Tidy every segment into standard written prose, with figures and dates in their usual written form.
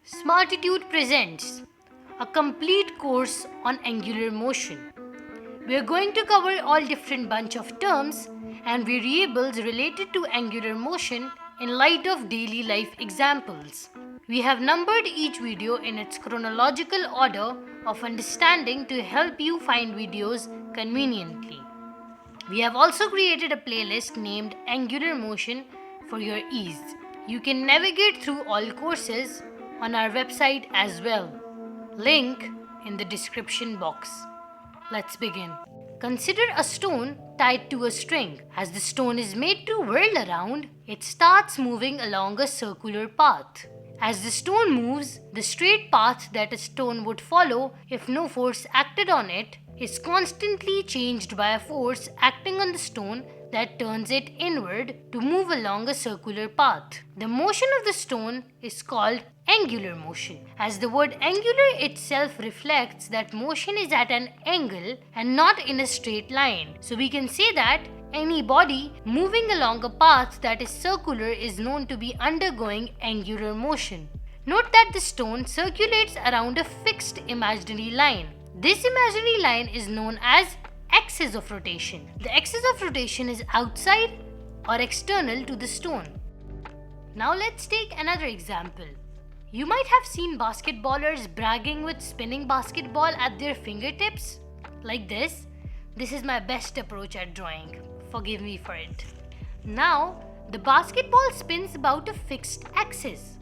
Smartitude presents a complete course on angular motion. We are going to cover all different bunch of terms and variables related to angular motion in light of daily life examples. We have numbered each video in its chronological order of understanding to help you find videos conveniently. We have also created a playlist named Angular Motion for your ease. You can navigate through all courses on our website as well. Link in the description box. Let's begin. Consider a stone tied to a string. As the stone is made to whirl around, it starts moving along a circular path. As the stone moves, the straight path that a stone would follow if no force acted on it is constantly changed by a force acting on the stone that turns it inward to move along a circular path. The motion of the stone is called angular motion, as the word angular itself reflects that motion is at an angle and not in a straight line. So we can say that any body moving along a path that is circular is known to be undergoing angular motion. Note that the stone circulates around a fixed imaginary line. This imaginary line is known as axis of rotation. The axis of rotation is outside or external to the stone. Now let's take another example. You might have seen basketballers bragging with spinning basketball at their fingertips. Like this. This is my best approach at drawing. Forgive me for it. Now, the basketball spins about a fixed axis.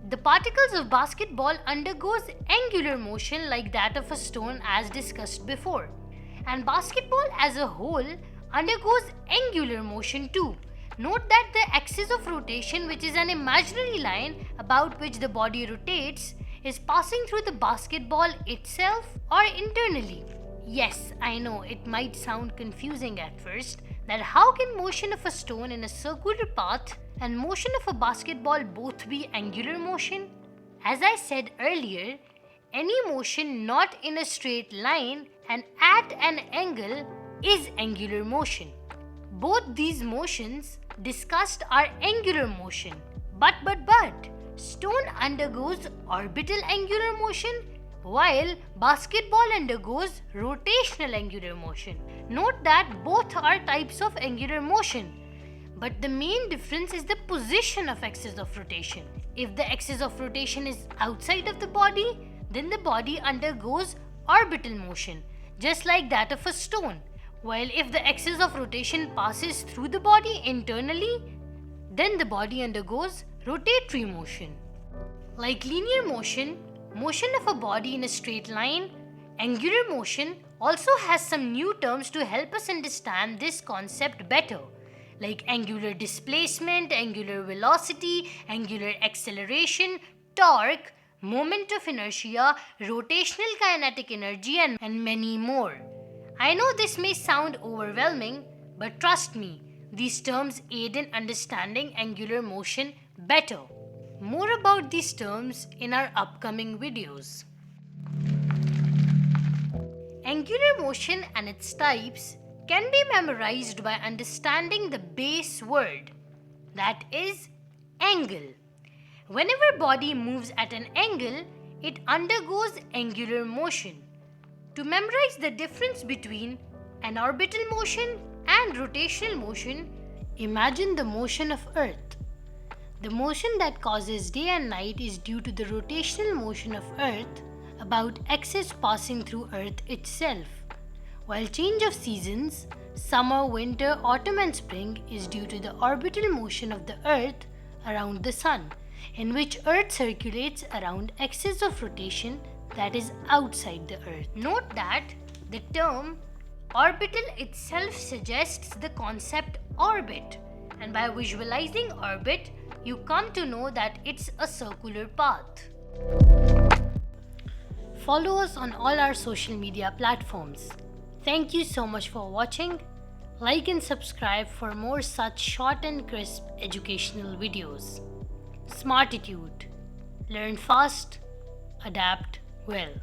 The particles of basketball undergoes angular motion like that of a stone as discussed before. And basketball as a whole undergoes angular motion too. Note that the axis of rotation, which is an imaginary line about which the body rotates, is passing through the basketball itself or internally. Yes, I know it might sound confusing at first that how can motion of a stone in a circular path and motion of a basketball both be angular motion? As I said earlier, any motion not in a straight line and at an angle is angular motion. Both these motions discussed are angular motion. But, stone undergoes orbital angular motion while basketball undergoes rotational angular motion. Note that both are types of angular motion, but the main difference is the position of axis of rotation. If the axis of rotation is outside of the body, then the body undergoes orbital motion, just like that of a stone. While if the axis of rotation passes through the body internally, then the body undergoes rotatory motion. Like linear motion, motion of a body in a straight line, angular motion also has some new terms to help us understand this concept better, like angular displacement, angular velocity, angular acceleration, torque, moment of inertia, rotational kinetic energy, and many more. I know this may sound overwhelming, but trust me, these terms aid in understanding angular motion better. More about these terms in our upcoming videos. Angular motion and its types can be memorized by understanding the base word, that is, angle. Whenever body moves at an angle, it undergoes angular motion. To memorize the difference between an orbital motion and rotational motion, imagine the motion of Earth. The motion that causes day and night is due to the rotational motion of Earth about axis passing through Earth itself, while change of seasons, summer, winter, autumn and spring, is due to the orbital motion of the Earth around the Sun, in which Earth circulates around axis of rotation that is outside the Earth. Note that the term orbital itself suggests the concept orbit, and by visualizing orbit, you come to know that it's a circular path. Follow us on all our social media platforms. Thank you so much for watching. Like and subscribe for more such short and crisp educational videos. Smartitude. Learn fast, adapt well.